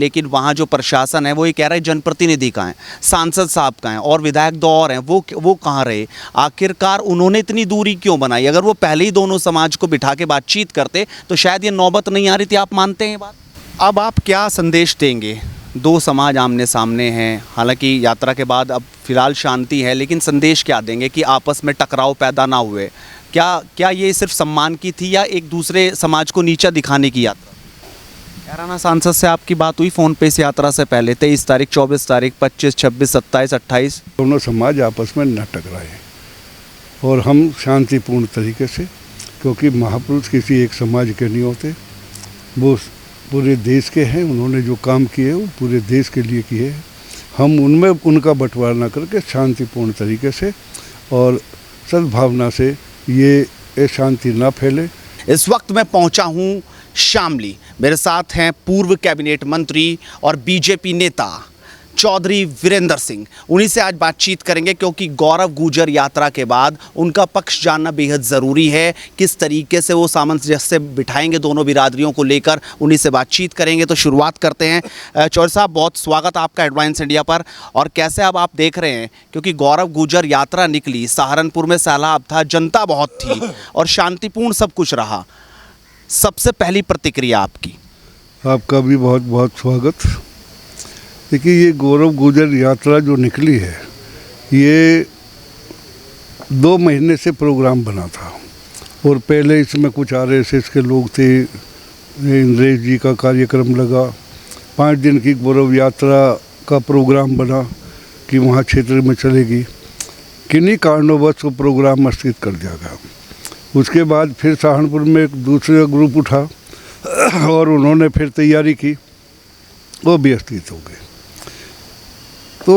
लेकिन वहाँ जो प्रशासन है वो ये कह रहा है जनप्रतिनिधि कहाँ हैं, सांसद साहब कहाँ हैं और विधायक दो और हैं, वो कहाँ रहे। आखिरकार उन्होंने इतनी दूरी क्यों बनाई? अगर वो पहले ही दोनों समाज को बिठा के बातचीत करते तो शायद ये नौबत नहीं आ रही थी। आप मानते हैं ये बात? अब आप क्या संदेश देंगे? दो समाज आमने सामने हैं, हालांकि यात्रा के बाद अब फिलहाल शांति है, लेकिन संदेश क्या देंगे कि आपस में टकराव पैदा ना हुए? क्या ये सिर्फ सम्मान की थी या एक दूसरे समाज को नीचा दिखाने की यात्रा? कैराना सांसद से आपकी बात हुई फ़ोन पे इस यात्रा से पहले? 23 तारीख, 24 तारीख, 25, 26, 27, 28 दोनों समाज आपस में न टकराए और हम शांतिपूर्ण तरीके से, क्योंकि महापुरुष किसी एक समाज के नहीं होते, वो पूरे देश के हैं। उन्होंने जो काम किए वो पूरे देश के लिए किए हैं। हम उनमें उनका बंटवारा न करके शांतिपूर्ण तरीके से और सद्भावना से ये शांति ना फैले। इस वक्त मैं पहुंचा हूं शामली। मेरे साथ हैं पूर्व कैबिनेट मंत्री और बीजेपी नेता चौधरी वीरेंद्र सिंह। उन्हीं से आज बातचीत करेंगे, क्योंकि गौरव गुर्जर यात्रा के बाद उनका पक्ष जानना बेहद ज़रूरी है। किस तरीके से वो सामंजस्य बिठाएंगे दोनों बिरादरियों को लेकर, उन्हीं से बातचीत करेंगे। तो शुरुआत करते हैं। चौधरी साहब, बहुत स्वागत आपका एडवांस इंडिया पर। और कैसे अब आप देख रहे हैं, क्योंकि गौरव गुर्जर यात्रा निकली, सहारनपुर में सैलाब था, जनता बहुत थी और शांतिपूर्ण सब कुछ रहा। सबसे पहली प्रतिक्रिया आपकी? आपका भी बहुत बहुत स्वागत। देखिए, ये गौरव गुर्जर यात्रा जो निकली है, ये 2 महीने से प्रोग्राम बना था और पहले इसमें कुछ RSS के लोग थे, इंद्रेश जी का कार्यक्रम लगा, 5 दिन की गौरव यात्रा का प्रोग्राम बना कि वहाँ क्षेत्र में चलेगी। किन्हीं कारणोंवश वो प्रोग्राम स्थगित कर दिया गया। उसके बाद फिर सहारनपुर में एक दूसरा ग्रुप उठा और उन्होंने फिर तैयारी की, वो भी स्थगित हो गए। तो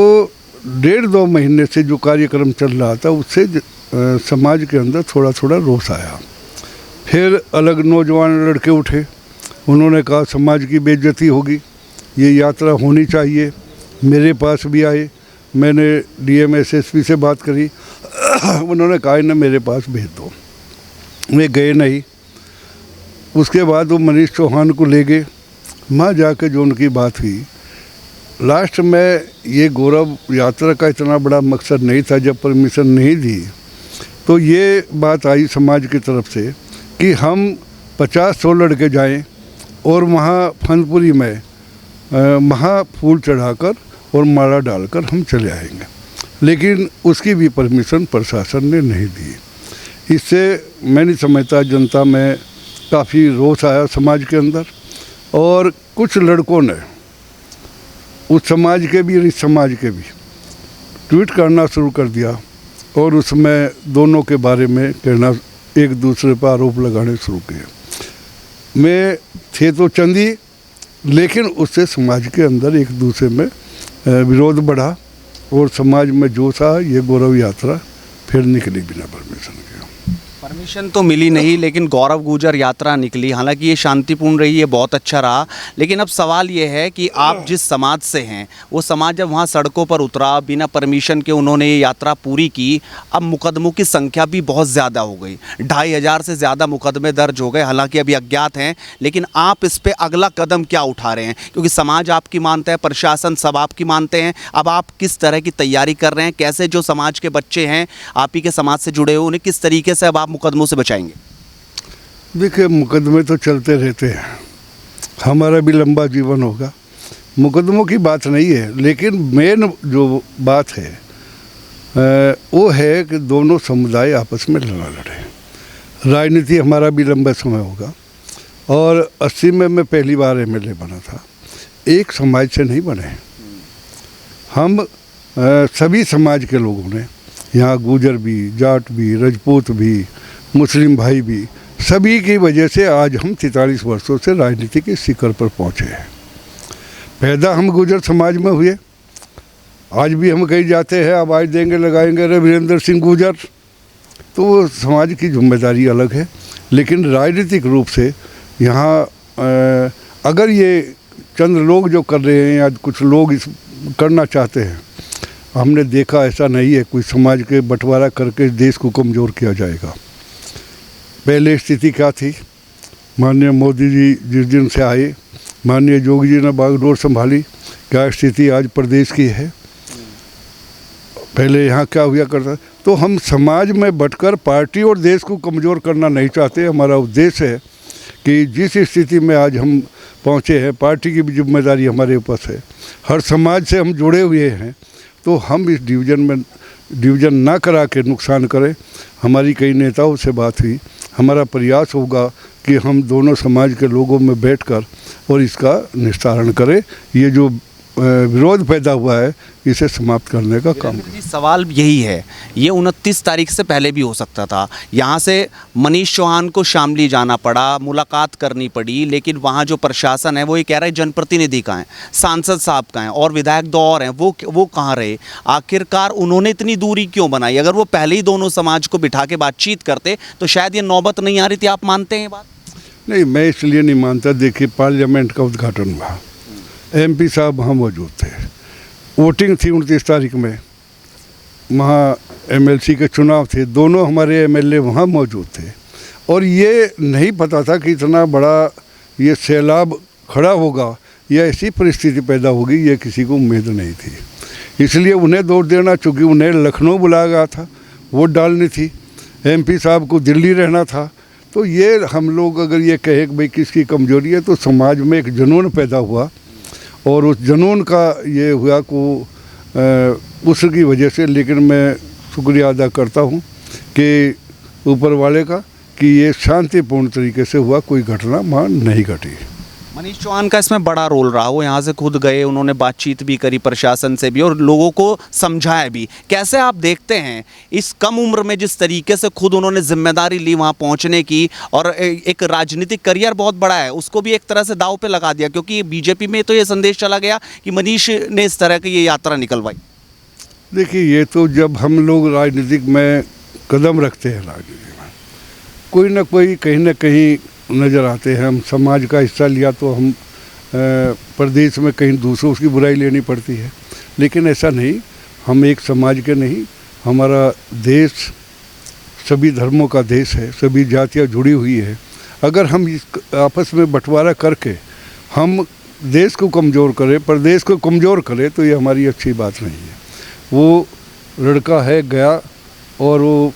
1.5-2 महीने से जो कार्यक्रम चल रहा था, उससे समाज के अंदर थोड़ा थोड़ा रोष आया। फिर अलग नौजवान लड़के उठे, उन्होंने कहा समाज की बेइज्जती होगी, ये यात्रा होनी चाहिए। मेरे पास भी आए, मैंने DM SSP से बात करी, उन्होंने कहा ना मेरे पास भेज दो। वे गए नहीं। उसके बाद वो मनीष चौहान को ले गए। वहाँ जाके जो उनकी बात हुई, लास्ट में ये गौरव यात्रा का इतना बड़ा मकसद नहीं था। जब परमिशन नहीं दी तो ये बात आई समाज की तरफ से कि हम 50-100 लड़के जाएं और वहाँ फनपुरी में वहाँ फूल चढ़ाकर और माला डालकर हम चले आएंगे, लेकिन उसकी भी परमिशन प्रशासन ने नहीं दी। इससे मैं नहीं समझता जनता में काफ़ी रोष आया समाज के अंदर, और कुछ लड़कों ने उस समाज के भी और इस समाज के भी ट्वीट करना शुरू कर दिया और उसमें दोनों के बारे में कहना, एक दूसरे पर आरोप लगाने शुरू किए। मैं थे तो चंदी, लेकिन उससे समाज के अंदर एक दूसरे में विरोध बढ़ा और समाज में जोश आया। ये गौरव यात्रा फिर निकली बिना परमिशन के। परमिशन तो मिली नहीं, लेकिन गौरव गुर्जर यात्रा निकली। हालांकि ये शांतिपूर्ण रही, ये बहुत अच्छा रहा। लेकिन अब सवाल ये है कि आप जिस समाज से हैं, वो समाज जब वहाँ सड़कों पर उतरा, बिना परमिशन के उन्होंने ये यात्रा पूरी की। अब मुकदमों की संख्या भी बहुत ज़्यादा हो गई, 2500 से ज़्यादा मुकदमे दर्ज हो गए। हालांकि अभी अज्ञात हैं, लेकिन आप इस पर अगला कदम क्या उठा रहे हैं? क्योंकि समाज आपकी मानता है, प्रशासन सब आपकी मानते हैं। अब आप किस तरह की तैयारी कर रहे हैं? कैसे जो समाज के बच्चे हैं, आप ही के समाज से जुड़े हुए, उन्हें किस तरीके से अब आप मुकदमों से बचाएंगे? देखिए, मुकदमे तो चलते रहते हैं, हमारा भी लंबा जीवन होगा, मुकदमों की बात नहीं है। लेकिन मेन जो बात है वो है कि दोनों समुदाय आपस में लड़ा लड़े। राजनीति हमारा भी लंबा समय होगा, और 80 में मैं पहली बार MLA बना था। एक समाज से नहीं बने हम, सभी समाज के लोगों ने, यहाँ गुर्जर भी, जाट भी, राजपूत भी, मुस्लिम भाई भी, सभी की वजह से आज हम 43 वर्षों से राजनीति के शिखर पर पहुँचे हैं। पैदा हम गुर्जर समाज में हुए, आज भी हम कहीं जाते हैं आवाज़ देंगे, लगाएंगे अरे वीरेंद्र सिंह गुर्जर, तो वो समाज की जिम्मेदारी अलग है। लेकिन राजनीतिक रूप से यहाँ अगर ये चंद लोग जो कर रहे हैं या कुछ लोग इस करना चाहते हैं, हमने देखा ऐसा नहीं है कोई समाज के बंटवारा करके देश को कमज़ोर किया जाएगा। पहले स्थिति क्या थी, माननीय मोदी जी जिस दिन से आए माननीय योगी जी ने बागडोर संभाली, क्या स्थिति आज प्रदेश की है, पहले यहाँ क्या हुआ करता। तो हम समाज में बंटकर पार्टी और देश को कमज़ोर करना नहीं चाहते। हमारा उद्देश्य है कि जिस स्थिति में आज हम पहुँचे हैं, पार्टी की भी जिम्मेदारी हमारे ऊपर है, हर समाज से हम जुड़े हुए हैं, तो हम इस डिवीज़न ना करा के नुकसान करें। हमारी कई नेताओं से बात हुई, हमारा प्रयास होगा कि हम दोनों समाज के लोगों में बैठकर और इसका निस्तारण करें। ये जो विरोध पैदा हुआ है, इसे समाप्त करने का काम। सवाल यही है, ये 29 तारीख से पहले भी हो सकता था। यहाँ से मनीष चौहान को शामली जाना पड़ा, मुलाकात करनी पड़ी, लेकिन वहाँ जो प्रशासन है वो ये कह रहा है जनप्रतिनिधि कहाँ हैं, सांसद साहब कहाँ हैं, और विधायक 2 और हैं, वो कहाँ रहे। आखिरकार उन्होंने इतनी दूरी क्यों बनाई? अगर वो पहले ही दोनों समाज को बिठा के बातचीत करते तो शायद ये नौबत नहीं आ रही थी। आप मानते हैं ये बात? नहीं, मैं इसलिए नहीं मानता। देखिए, पार्लियामेंट का उद्घाटन हुआ, MP साहब वहाँ मौजूद थे, वोटिंग थी 29 तारीख में, वहाँ MLC के चुनाव थे, दोनों हमारे MLA वहाँ मौजूद थे, और ये नहीं पता था कि इतना बड़ा ये सैलाब खड़ा होगा या ऐसी परिस्थिति पैदा होगी, ये किसी को उम्मीद नहीं थी। इसलिए उन्हें दौड़ देना, चूँकि उन्हें लखनऊ बुलाया गया था, वोट डालनी थी, MP साहब को दिल्ली रहना था। तो ये हम लोग अगर ये कहें कि भाई किसकी कमजोरी है, तो समाज में एक जुनून पैदा हुआ, और उस जुनून का ये हुआ को उसकी वजह से। लेकिन मैं शुक्रिया अदा करता हूँ कि ऊपर वाले का कि ये शांतिपूर्ण तरीके से हुआ, कोई घटना वहाँ नहीं घटी। मनीष चौहान का इसमें बड़ा रोल रहा, वो यहाँ से खुद गए, उन्होंने बातचीत भी करी प्रशासन से भी और लोगों को समझाया भी। कैसे आप देखते हैं इस कम उम्र में जिस तरीके से खुद उन्होंने जिम्मेदारी ली वहाँ पहुँचने की, और एक राजनीतिक करियर बहुत बड़ा है उसको भी एक तरह से दांव पे लगा दिया, क्योंकि बीजेपी में तो ये संदेश चला गया कि मनीष ने इस तरह की ये यात्रा निकलवाई। देखिए, ये तो जब हम लोग राजनीतिक में कदम रखते हैं, राजनीति में कोई ना कोई कहीं ना कहीं नज़र आते हैं। हम समाज का हिस्सा लिया तो हम प्रदेश में कहीं दूसरों की बुराई लेनी पड़ती है, लेकिन ऐसा नहीं। हम एक समाज के नहीं, हमारा देश सभी धर्मों का देश है, सभी जातियाँ जुड़ी हुई है। अगर हम इस आपस में बंटवारा करके हम देश को कमज़ोर करें, प्रदेश को कमज़ोर करें, तो ये हमारी अच्छी बात नहीं है। वो लड़का है गया और वो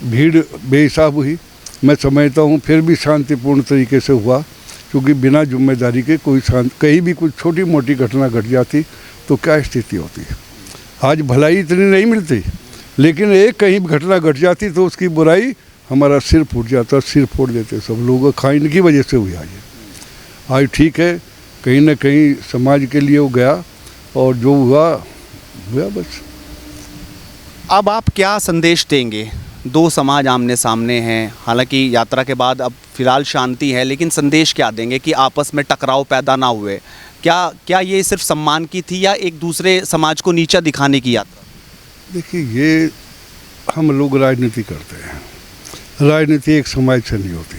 भीड़ बेहिसाब हुई, मैं समझता हूँ फिर भी शांतिपूर्ण तरीके से हुआ, क्योंकि बिना जिम्मेदारी के कोई कहीं भी कुछ छोटी मोटी घटना घट जाती तो क्या स्थिति होती है। आज भलाई इतनी नहीं मिलती, लेकिन एक कहीं घटना घट जाती तो उसकी बुराई हमारा सिर फूट जाता, सिर फोड़ देते सब लोग। खाइन की वजह से हुई आज ठीक है, कहीं ना कहीं समाज के लिए वो गया, और जो हुआ बस। अब आप क्या संदेश देंगे? 2 समाज आमने सामने हैं, हालांकि यात्रा के बाद अब फिलहाल शांति है, लेकिन संदेश क्या देंगे कि आपस में टकराव पैदा ना हुए? क्या ये सिर्फ सम्मान की थी या एक दूसरे समाज को नीचा दिखाने की यात्रा? देखिए, ये हम लोग राजनीति करते हैं, राजनीति एक समाज से नहीं होती।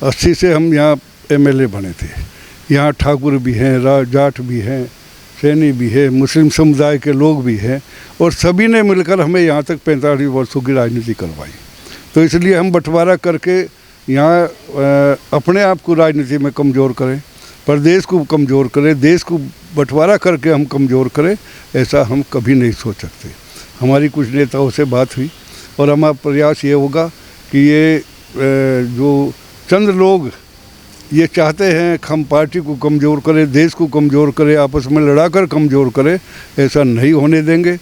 80 से हम यहाँ MLA बने थे, यहाँ ठाकुर भी हैं, जाट भी हैं, सैनी भी है, मुस्लिम समुदाय के लोग भी हैं, और सभी ने मिलकर हमें यहाँ तक 45 वर्षों की राजनीति करवाई। तो इसलिए हम बंटवारा करके यहाँ अपने आप को राजनीति में कमज़ोर करें, प्रदेश को कमज़ोर करें, देश को बंटवारा करके हम कमज़ोर करें, ऐसा हम कभी नहीं सोच सकते। हमारी कुछ नेताओं से बात हुई, और हमारा प्रयास ये होगा कि ये जो चंद लोग ये चाहते हैं कि हम पार्टी को कमज़ोर करें, देश को कमज़ोर करें, आपस में लड़ाकर कमज़ोर करें, ऐसा नहीं होने देंगे।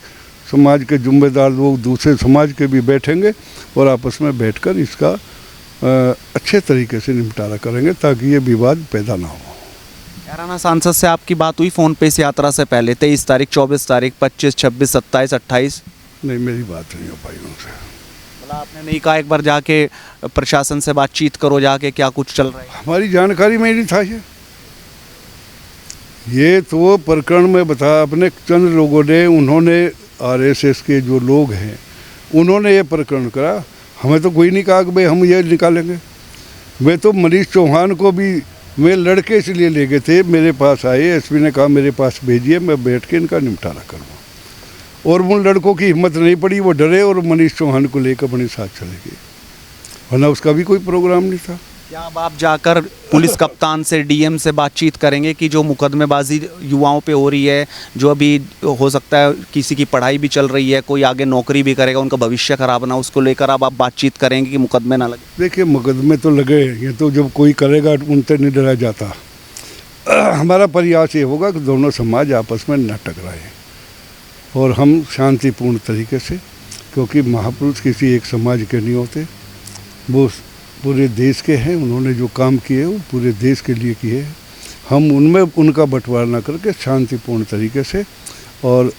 समाज के जिम्मेदार लोग दूसरे समाज के भी बैठेंगे और आपस में बैठकर इसका अच्छे तरीके से निपटारा करेंगे, ताकि ये विवाद पैदा ना हो। कैराना सांसद से आपकी बात हुई फ़ोन पे इस यात्रा से पहले? 23 तारीख, 24 तारीख, 25, 26, 27, 28? नहीं, मेरी बात नहीं हो पाई उनसे। मतलब आपने नहीं कहा एक बार जाके प्रशासन से बातचीत करो, जाके क्या कुछ चल रहा है? हमारी जानकारी में नहीं था ये तो प्रकरण में बता अपने चंद लोगों ने, उन्होंने RSS के जो लोग हैं उन्होंने ये प्रकरण करा। हमें तो कोई नहीं कहा कि भाई हम ये निकालेंगे। मैं तो मनीष चौहान को भी मैं लड़के इसलिए ले गए थे, मेरे पास आए, SP ने कहा मेरे पास भेजिए, मैं बैठ के इनका निपटारा करूँगा। और उन लड़कों की हिम्मत नहीं पड़ी, वो डरे और मनीष चौहान को लेकर अपने साथ चले गए, वरना उसका भी कोई प्रोग्राम नहीं था। क्या अब आप जाकर पुलिस कप्तान से, डीएम से बातचीत करेंगे कि जो मुकदमेबाजी युवाओं पे हो रही है, जो अभी हो सकता है किसी की पढ़ाई भी चल रही है, कोई आगे नौकरी भी करेगा, उनका भविष्य खराब ना, उसको लेकर अब आप बातचीत करेंगे कि मुकदमे ना लगे? देखिए, मुकदमे तो लगे, ये तो जब कोई करेगा उनसे नहीं डरा जाता। हमारा प्रयास ये होगा कि दोनों समाज आपस में न टकराए और हम शांतिपूर्ण तरीके से, क्योंकि महापुरुष किसी एक समाज के नहीं होते, वो पूरे देश के हैं। उन्होंने जो काम किए वो पूरे देश के लिए किए हैं। हम उनमें उनका बंटवारा ना करके शांतिपूर्ण तरीके से और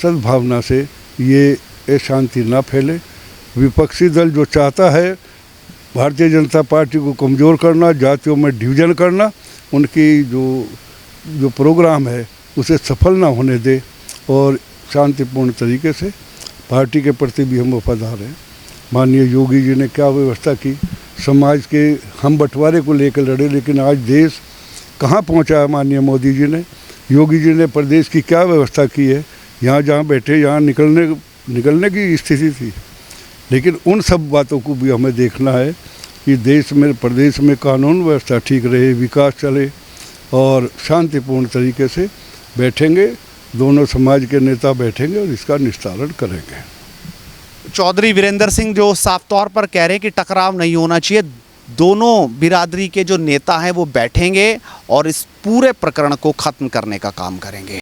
सद्भावना से ये शांति ना फैले। विपक्षी दल जो चाहता है भारतीय जनता पार्टी को कमज़ोर करना, जातियों में डिवीज़न करना, उनकी जो प्रोग्राम है उसे सफल ना होने दे और शांतिपूर्ण तरीके से पार्टी के प्रति भी हम वफादार हैं। माननीय योगी जी ने क्या व्यवस्था की, समाज के हम बंटवारे को लेकर लड़े, लेकिन आज देश कहाँ पहुँचा है। माननीय मोदी जी ने, योगी जी ने प्रदेश की क्या व्यवस्था की है। यहाँ जहाँ बैठे यहाँ निकलने की स्थिति थी, लेकिन उन सब बातों को भी हमें देखना है कि देश में, प्रदेश में कानून व्यवस्था ठीक रहे, विकास चले और शांतिपूर्ण तरीके से बैठेंगे, दोनों समाज के नेता बैठेंगे और इसका निस्तारण करेंगे। चौधरी वीरेंद्र सिंह जो साफ तौर पर कह रहे हैं कि टकराव नहीं होना चाहिए, दोनों बिरादरी के जो नेता हैं वो बैठेंगे और इस पूरे प्रकरण को खत्म करने का काम करेंगे।